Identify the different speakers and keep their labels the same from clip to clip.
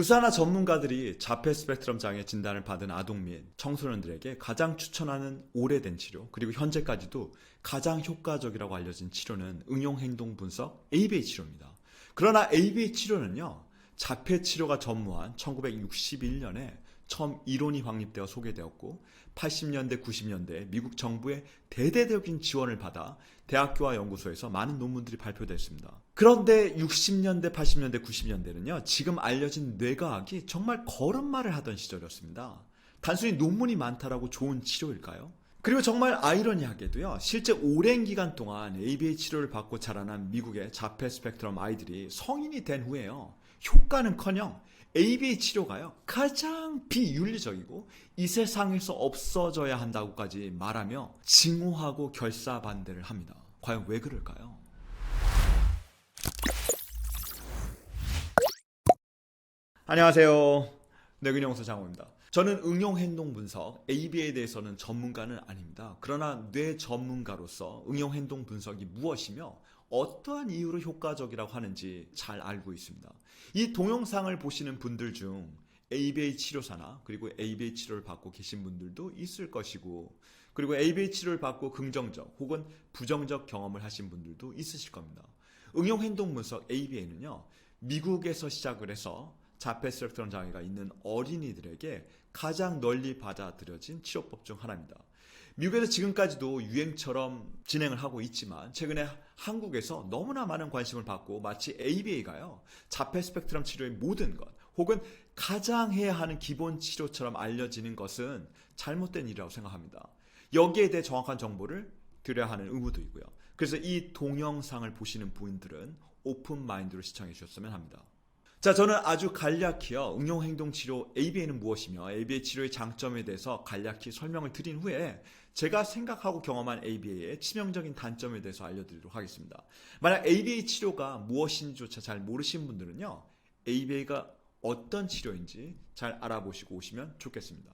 Speaker 1: 의사나 전문가들이 자폐 스펙트럼 장애 진단을 받은 아동 및 청소년들에게 가장 추천하는 오래된 치료, 그리고 현재까지도 가장 효과적이라고 알려진 치료는 응용행동 분석 ABA 치료입니다. 그러나 ABA 치료는요, 자폐 치료가 전무한 1961년에 처음 이론이 확립되어 소개되었고 80년대, 90년대 미국 정부의 대대적인 지원을 받아 대학교와 연구소에서 많은 논문들이 발표됐습니다. 그런데 60년대, 80년대, 90년대는요, 지금 알려진 뇌과학이 정말 거짓말을 하던 시절이었습니다. 단순히 논문이 많다라고 좋은 치료일까요? 그리고 정말 아이러니하게도요, 실제 오랜 기간 동안 ABA 치료를 받고 자라난 미국의 자폐 스펙트럼 아이들이 성인이 된 후에요, 효과는커녕 ABA 치료가요, 가장 비윤리적이고 이 세상에서 없어져야 한다고까지 말하며 증오하고 결사반대를 합니다. 과연 왜 그럴까요? 안녕하세요. 뇌근영소 장호입니다. 저는 응용행동 분석, ABA에 대해서는 전문가는 아닙니다. 그러나 뇌 전문가로서 응용행동 분석이 무엇이며 어떠한 이유로 효과적이라고 하는지 잘 알고 있습니다. 이 동영상을 보시는 분들 중 ABA 치료사나 그리고 ABA 치료를 받고 계신 분들도 있을 것이고, 그리고 ABA 치료를 받고 긍정적 혹은 부정적 경험을 하신 분들도 있으실 겁니다. 응용행동 분석 ABA는요, 미국에서 시작을 해서 자폐 스펙트럼 장애가 있는 어린이들에게 가장 널리 받아들여진 치료법 중 하나입니다. 미국에서 지금까지도 유행처럼 진행을 하고 있지만 최근에 한국에서 너무나 많은 관심을 받고 마치 ABA가요, 자폐 스펙트럼 치료의 모든 것 혹은 가장 해야 하는 기본 치료처럼 알려지는 것은 잘못된 일이라고 생각합니다. 여기에 대해 정확한 정보를 드려야 하는 의무도 있고요. 그래서 이 동영상을 보시는 분들은 오픈 마인드로 시청해 주셨으면 합니다. 자, 저는 아주 간략히요, 응용행동치료 ABA는 무엇이며 ABA 치료의 장점에 대해서 간략히 설명을 드린 후에 제가 생각하고 경험한 ABA의 치명적인 단점에 대해서 알려드리도록 하겠습니다. 만약 ABA 치료가 무엇인지조차 잘 모르신 분들은요, ABA가 어떤 치료인지 잘 알아보시고 오시면 좋겠습니다.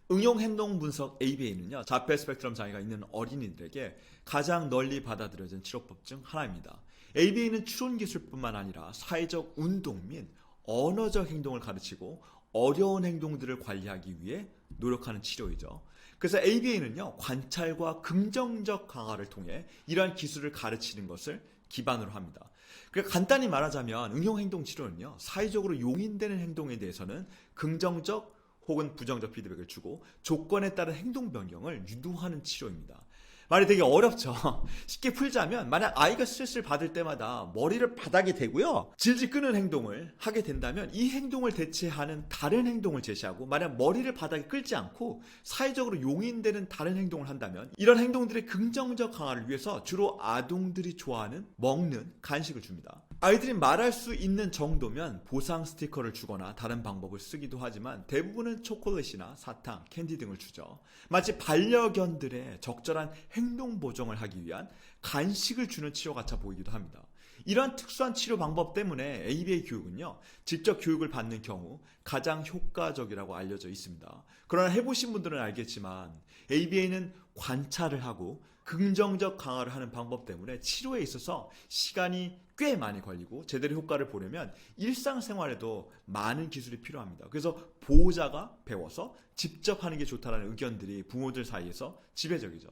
Speaker 1: 응용행동 분석 ABA는요, 자폐 스펙트럼 장애가 있는 어린이들에게 가장 널리 받아들여진 치료법 중 하나입니다. ABA는 추론 기술뿐만 아니라 사회적 운동 및 언어적 행동을 가르치고 어려운 행동들을 관리하기 위해 노력하는 치료이죠. 그래서 ABA는요, 관찰과 긍정적 강화를 통해 이러한 기술을 가르치는 것을 기반으로 합니다. 그러니까 간단히 말하자면 응용행동 치료는요, 사회적으로 용인되는 행동에 대해서는 긍정적 혹은 부정적 피드백을 주고 조건에 따른 행동 변경을 유도하는 치료입니다. 말이 되게 어렵죠. 쉽게 풀자면, 만약 아이가 스트레스를 받을 때마다 머리를 바닥에 대고요, 질질 끄는 행동을 하게 된다면 이 행동을 대체하는 다른 행동을 제시하고, 만약 머리를 바닥에 끌지 않고 사회적으로 용인되는 다른 행동을 한다면 이런 행동들의 긍정적 강화를 위해서 주로 아동들이 좋아하는 먹는 간식을 줍니다. 아이들이 말할 수 있는 정도면 보상 스티커를 주거나 다른 방법을 쓰기도 하지만 대부분은 초콜릿이나 사탕, 캔디 등을 주죠. 마치 반려견들의 적절한 행동 보정을 하기 위한 간식을 주는 치료 같아 보이기도 합니다. 이러한 특수한 치료 방법 때문에 ABA 교육은요, 직접 교육을 받는 경우 가장 효과적이라고 알려져 있습니다. 그러나 해보신 분들은 알겠지만 ABA는 관찰을 하고 긍정적 강화를 하는 방법 때문에 치료에 있어서 시간이 꽤 많이 걸리고 제대로 효과를 보려면 일상생활에도 많은 기술이 필요합니다. 그래서 보호자가 배워서 직접 하는 게 좋다는 의견들이 부모들 사이에서 지배적이죠.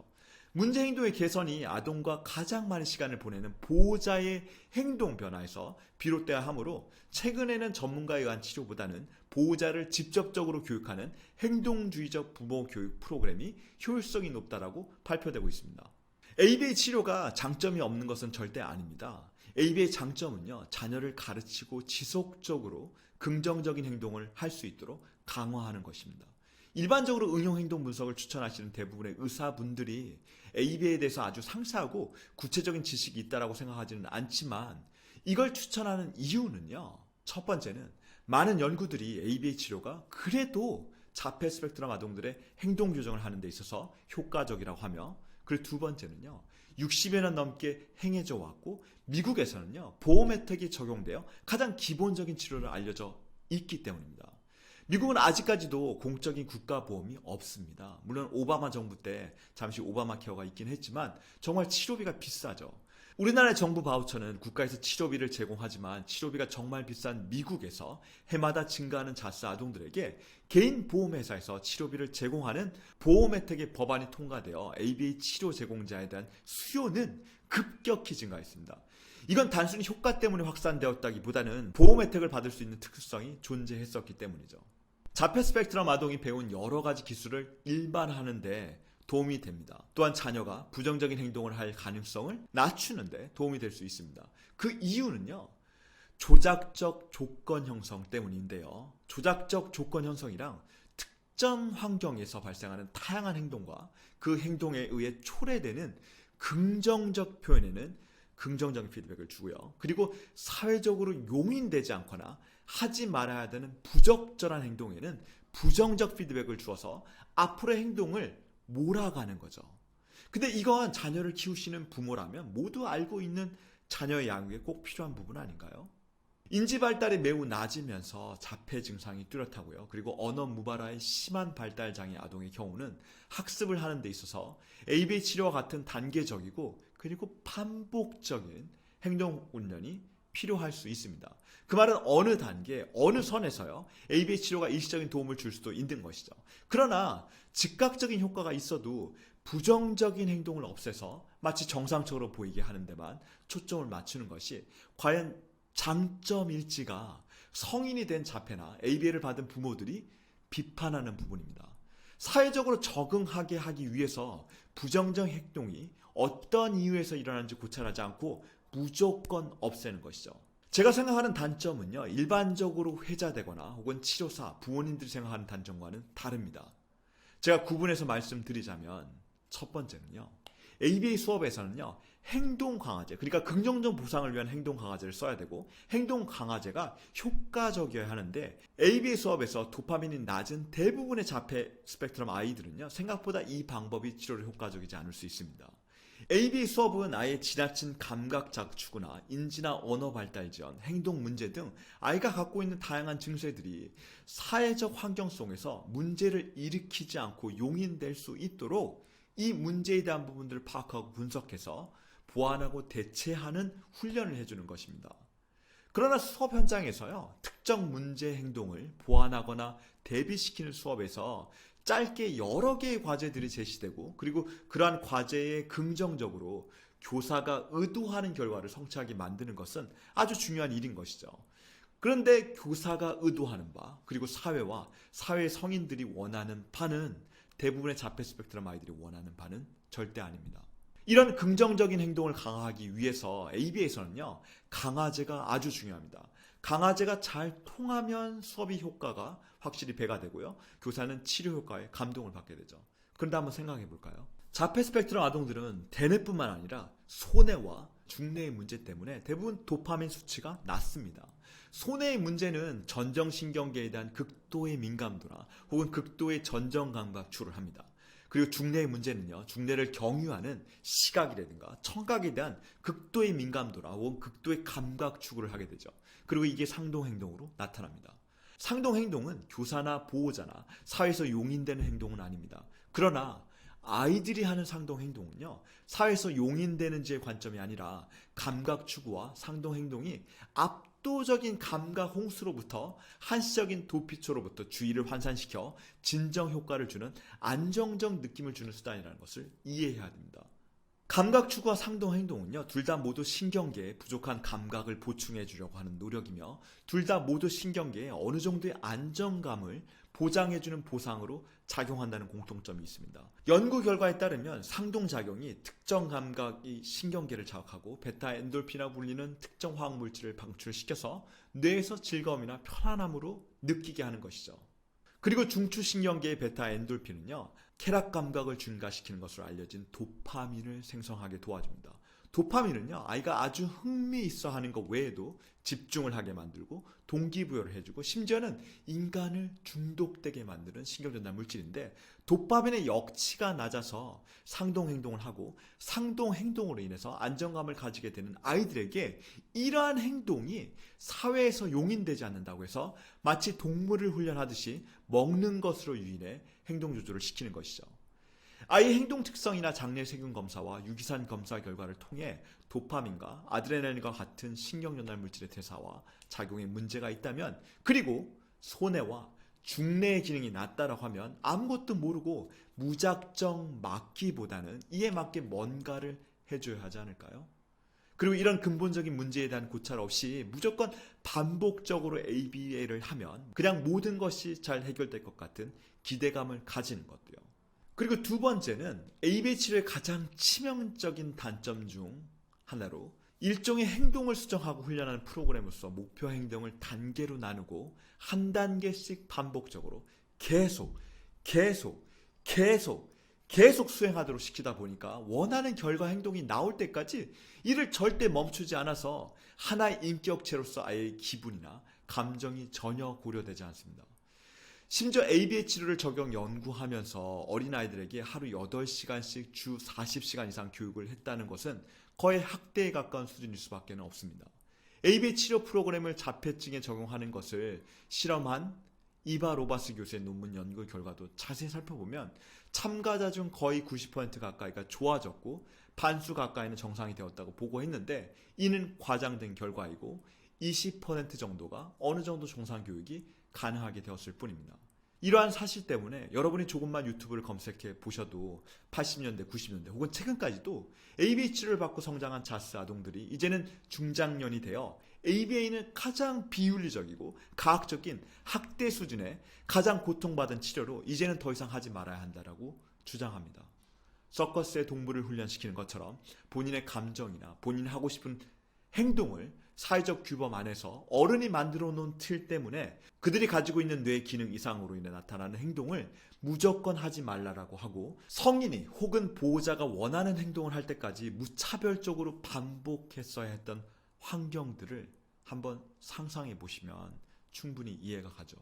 Speaker 1: 문제 행동의 개선이 아동과 가장 많은 시간을 보내는 보호자의 행동 변화에서 비롯돼야 하므로 최근에는 전문가에 의한 치료보다는 보호자를 직접적으로 교육하는 행동주의적 부모 교육 프로그램이 효율성이 높다라고 발표되고 있습니다. ABA 치료가 장점이 없는 것은 절대 아닙니다. ABA의 장점은요, 자녀를 가르치고 지속적으로 긍정적인 행동을 할 수 있도록 강화하는 것입니다. 일반적으로 응용행동 분석을 추천하시는 대부분의 의사분들이 ABA에 대해서 아주 상세하고 구체적인 지식이 있다고 생각하지는 않지만, 이걸 추천하는 이유는요, 첫 번째는 많은 연구들이 ABA 치료가 그래도 자폐 스펙트럼 아동들의 행동 교정을 하는 데 있어서 효과적이라고 하며, 그리고 두 번째는요, 60여 년 넘게 행해져 왔고 미국에서는요, 보험 혜택이 적용되어 가장 기본적인 치료를 알려져 있기 때문입니다. 미국은 아직까지도 공적인 국가보험이 없습니다. 물론 오바마 정부 때 잠시 오바마 케어가 있긴 했지만 정말 치료비가 비싸죠. 우리나라의 정부 바우처는 국가에서 치료비를 제공하지만 치료비가 정말 비싼 미국에서 해마다 증가하는 자스 아동들에게 개인 보험회사에서 치료비를 제공하는 보험 혜택의 법안이 통과되어 ABA 치료 제공자에 대한 수요는 급격히 증가했습니다. 이건 단순히 효과 때문에 확산되었다기보다는 보험 혜택을 받을 수 있는 특수성이 존재했었기 때문이죠. 자폐 스펙트럼 아동이 배운 여러 가지 기술을 일반화하는데 도움이 됩니다. 또한 자녀가 부정적인 행동을 할 가능성을 낮추는데 도움이 될 수 있습니다. 그 이유는요, 조작적 조건 형성 때문인데요. 조작적 조건 형성이랑 특정 환경에서 발생하는 다양한 행동과 그 행동에 의해 초래되는 긍정적 표현에는 긍정적인 피드백을 주고요. 그리고 사회적으로 용인되지 않거나 하지 말아야 되는 부적절한 행동에는 부정적 피드백을 주어서 앞으로의 행동을 몰아가는 거죠. 근데 이건 자녀를 키우시는 부모라면 모두 알고 있는 자녀의 양육에 꼭 필요한 부분 아닌가요? 인지 발달이 매우 낮으면서 자폐 증상이 뚜렷하고요. 그리고 언어 무발화의 심한 발달 장애 아동의 경우는 학습을 하는 데 있어서 ABA 치료와 같은 단계적이고 그리고 반복적인 행동 훈련이 필요할 수 있습니다. 그 말은 어느 단계, 어느 선에서요, ABA 치료가 일시적인 도움을 줄 수도 있는 것이죠. 그러나 즉각적인 효과가 있어도 부정적인 행동을 없애서 마치 정상적으로 보이게 하는 데만 초점을 맞추는 것이 과연 장점일지가 성인이 된 자폐나 ABA를 받은 부모들이 비판하는 부분입니다. 사회적으로 적응하게 하기 위해서 부정적 행동이 어떤 이유에서 일어나는지 고찰하지 않고 무조건 없애는 것이죠. 제가 생각하는 단점은요, 일반적으로 회자되거나 혹은 치료사, 부모님들이 생각하는 단점과는 다릅니다. 제가 구분해서 말씀드리자면 첫 번째는요, ABA 수업에서는요, 행동 강화제, 그러니까 긍정적 보상을 위한 행동 강화제를 써야 되고 행동 강화제가 효과적이어야 하는데 ABA 수업에서 도파민이 낮은 대부분의 자폐 스펙트럼 아이들은요, 생각보다 이 방법이 치료에 효과적이지 않을 수 있습니다. ABA 수업은 아예 지나친 감각 작추구나 인지나 언어 발달 지연, 행동 문제 등 아이가 갖고 있는 다양한 증세들이 사회적 환경 속에서 문제를 일으키지 않고 용인될 수 있도록 이 문제에 대한 부분들을 파악하고 분석해서 보완하고 대체하는 훈련을 해주는 것입니다. 그러나 수업 현장에서요, 특정 문제 행동을 보완하거나 대비시키는 수업에서 짧게 여러 개의 과제들이 제시되고 그리고 그러한 과제에 긍정적으로 교사가 의도하는 결과를 성취하게 만드는 것은 아주 중요한 일인 것이죠. 그런데 교사가 의도하는 바 그리고 사회와 사회 성인들이 원하는 바는 대부분의 자폐 스펙트럼 아이들이 원하는 바는 절대 아닙니다. 이런 긍정적인 행동을 강화하기 위해서 ABA에서는요, 강화제가 아주 중요합니다. 강화제가 잘 통하면 수업의 효과가 확실히 배가 되고요. 교사는 치료 효과에 감동을 받게 되죠. 그런데 한번 생각해 볼까요? 자폐 스펙트럼 아동들은 대뇌뿐만 아니라 소뇌와 중뇌의 문제 때문에 대부분 도파민 수치가 낮습니다. 소뇌의 문제는 전정신경계에 대한 극도의 민감도나 혹은 극도의 전정감각추를 합니다. 그리고 중뇌의 문제는요, 중뇌를 경유하는 시각이라든가 청각에 대한 극도의 민감도나 혹은 극도의 감각 추구를 하게 되죠. 그리고 이게 상동행동으로 나타납니다. 상동행동은 교사나 보호자나 사회에서 용인되는 행동은 아닙니다. 그러나 아이들이 하는 상동행동은요, 사회에서 용인되는지의 관점이 아니라 감각 추구와 상동행동이 압도적인 감각 홍수로부터 한시적인 도피처로부터 주의를 환산시켜 진정 효과를 주는 안정적 느낌을 주는 수단이라는 것을 이해해야 됩니다. 감각 추구와 상동 행동은요, 둘 다 모두 신경계에 부족한 감각을 보충해 주려고 하는 노력이며 둘 다 모두 신경계에 어느 정도의 안정감을 보장해주는 보상으로 작용한다는 공통점이 있습니다. 연구 결과에 따르면 상동작용이 특정 감각이 신경계를 자극하고 베타 엔돌핀이라고 불리는 특정 화학 물질을 방출시켜서 뇌에서 즐거움이나 편안함으로 느끼게 하는 것이죠. 그리고 중추신경계의 베타 엔돌핀은요, 쾌락 감각을 증가시키는 것으로 알려진 도파민을 생성하게 도와줍니다. 도파민은요, 아이가 아주 흥미있어 하는 것 외에도 집중을 하게 만들고 동기부여를 해주고 심지어는 인간을 중독되게 만드는 신경전달 물질인데 도파민의 역치가 낮아서 상동행동을 하고 상동행동으로 인해서 안정감을 가지게 되는 아이들에게 이러한 행동이 사회에서 용인되지 않는다고 해서 마치 동물을 훈련하듯이 먹는 것으로 유인해 행동 조절을 시키는 것이죠. 아이의 행동 특성이나 장내 세균 검사와 유기산 검사 결과를 통해 도파민과 아드레날린과 같은 신경전달 물질의 대사와 작용에 문제가 있다면, 그리고 손해와 중뇌의 기능이 낮다라고 하면 아무것도 모르고 무작정 막기보다는 이에 맞게 뭔가를 해줘야 하지 않을까요? 그리고 이런 근본적인 문제에 대한 고찰 없이 무조건 반복적으로 ABA를 하면 그냥 모든 것이 잘 해결될 것 같은 기대감을 가지는 것도요. 그리고 두 번째는 ABA 치료의 가장 치명적인 단점 중 하나로, 일종의 행동을 수정하고 훈련하는 프로그램으로서 목표 행동을 단계로 나누고 한 단계씩 반복적으로 계속 수행하도록 시키다 보니까 원하는 결과 행동이 나올 때까지 이를 절대 멈추지 않아서 하나의 인격체로서 아이의 기분이나 감정이 전혀 고려되지 않습니다. 심지어 ABA 치료를 적용 연구하면서 어린아이들에게 하루 8시간씩 주 40시간 이상 교육을 했다는 것은 거의 학대에 가까운 수준일 수밖에 없습니다. ABA 치료 프로그램을 자폐증에 적용하는 것을 실험한 이바 로바스 교수의 논문 연구 결과도 자세히 살펴보면 참가자 중 거의 90% 가까이가 좋아졌고 반수 가까이는 정상이 되었다고 보고했는데, 이는 과장된 결과이고 20% 정도가 어느 정도 정상 교육이 가능하게 되었을 뿐입니다. 이러한 사실 때문에 여러분이 조금만 유튜브를 검색해 보셔도 80년대, 90년대 혹은 최근까지도 ABA 치료를 받고 성장한 자스 아동들이 이제는 중장년이 되어 ABA는 가장 비윤리적이고 가학적인 학대 수준의 가장 고통받은 치료로 이제는 더 이상 하지 말아야 한다라고 주장합니다. 서커스에 동물을 훈련시키는 것처럼 본인의 감정이나 본인이 하고 싶은 행동을 사회적 규범 안에서 어른이 만들어 놓은 틀 때문에 그들이 가지고 있는 뇌 기능 이상으로 인해 나타나는 행동을 무조건 하지 말라라고 하고, 성인이 혹은 보호자가 원하는 행동을 할 때까지 무차별적으로 반복했어야 했던 환경들을 한번 상상해 보시면 충분히 이해가 가죠.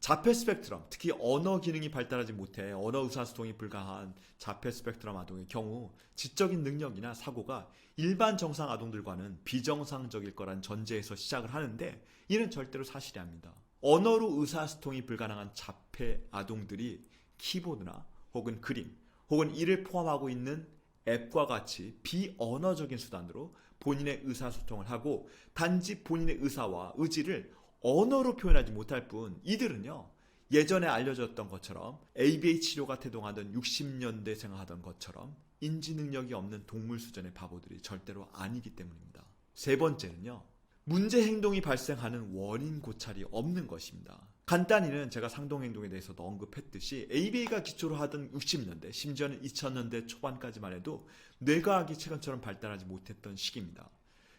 Speaker 1: 자폐 스펙트럼, 특히 언어 기능이 발달하지 못해 언어 의사소통이 불가한 자폐 스펙트럼 아동의 경우 지적인 능력이나 사고가 일반 정상 아동들과는 비정상적일 거란 전제에서 시작을 하는데, 이는 절대로 사실이 아닙니다. 언어로 의사소통이 불가능한 자폐 아동들이 키보드나 혹은 그림 혹은 이를 포함하고 있는 앱과 같이 비언어적인 수단으로 본인의 의사소통을 하고 단지 본인의 의사와 의지를 언어로 표현하지 못할 뿐, 이들은요 예전에 알려졌던 것처럼 ABA 치료가 태동하던 60년대 생각하던 것처럼 인지 능력이 없는 동물 수준의 바보들이 절대로 아니기 때문입니다. 세 번째는요, 문제 행동이 발생하는 원인 고찰이 없는 것입니다. 간단히는 제가 상동행동에 대해서도 언급했듯이 ABA가 기초로 하던 60년대, 심지어는 2000년대 초반까지만 해도 뇌과학이 최근처럼 발달하지 못했던 시기입니다.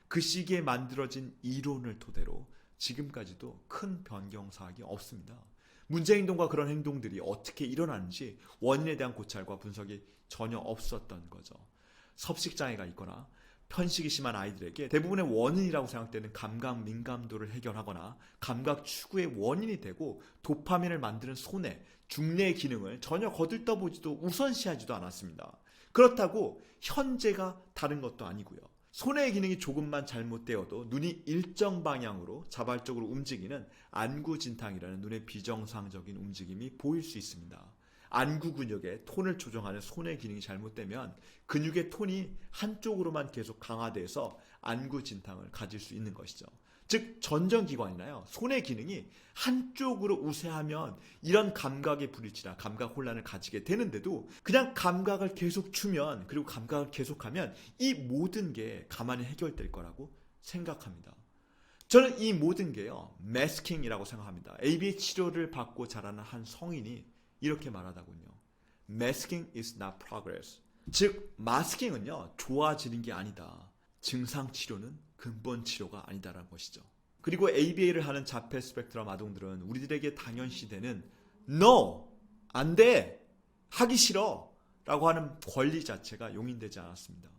Speaker 1: 그 시기에 만들어진 이론을 토대로 지금까지도 큰 변경사항이 없습니다. 문제행동과 그런 행동들이 어떻게 일어나는지 원인에 대한 고찰과 분석이 전혀 없었던 거죠. 섭식장애가 있거나 편식이 심한 아이들에게 대부분의 원인이라고 생각되는 감각 민감도를 해결하거나 감각 추구의 원인이 되고 도파민을 만드는 손해, 중뇌의 기능을 전혀 거들떠보지도 우선시하지도 않았습니다. 그렇다고 현재가 다른 것도 아니고요. 손해의 기능이 조금만 잘못되어도 눈이 일정 방향으로 자발적으로 움직이는 안구진탕이라는 눈의 비정상적인 움직임이 보일 수 있습니다. 안구 근육의 톤을 조정하는 손의 기능이 잘못되면 근육의 톤이 한쪽으로만 계속 강화돼서 안구진탕을 가질 수 있는 것이죠. 즉 전정기관이나요 손의 기능이 한쪽으로 우세하면 이런 감각의 불일치나 감각 혼란을 가지게 되는데도, 그냥 감각을 계속 주면 그리고 감각을 계속하면 이 모든 게 가만히 해결될 거라고 생각합니다. 저는 이 모든 게요 매스킹이라고 생각합니다. ABA 치료를 받고 자라는 한 성인이 이렇게 말하다군요. Masking is not progress. 즉 마스킹은요 좋아지는 게 아니다. 증상 치료는 근본 치료가 아니다라는 것이죠. 그리고 ABA를 하는 자폐 스펙트럼 아동들은 우리들에게 당연시되는 No! 안 돼! 하기 싫어! 라고 하는 권리 자체가 용인되지 않았습니다.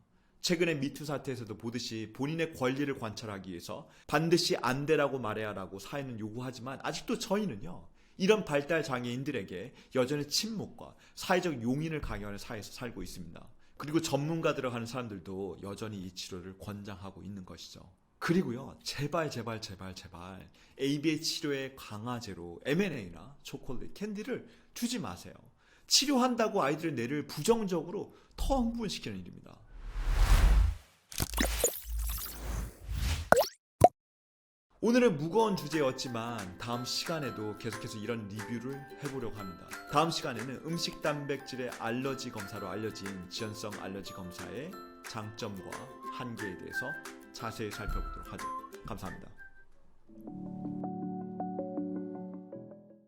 Speaker 1: 최근에 미투 사태에서도 보듯이 본인의 권리를 관찰하기 위해서 반드시 안 돼라고 말해야 라고 사회는 요구하지만 아직도 저희는요 이런 발달 장애인들에게 여전히 침묵과 사회적 용인을 강요하는 사회에서 살고 있습니다. 그리고 전문가들을 하는 사람들도 여전히 이 치료를 권장하고 있는 것이죠. 그리고요 제발 ABA 치료의 강화제로 M&A나 초콜릿, 캔디를 주지 마세요. 치료한다고 아이들의 뇌를 부정적으로 더 흥분시키는 일입니다. 오늘은 무거운 주제였지만 다음 시간에도 계속해서 이런 리뷰를 해보려고 합니다. 다음 시간에는 음식 단백질의 알러지 검사로 알려진 지연성 알러지 검사의 장점과 한계에 대해서 자세히 살펴보도록 하죠. 감사합니다.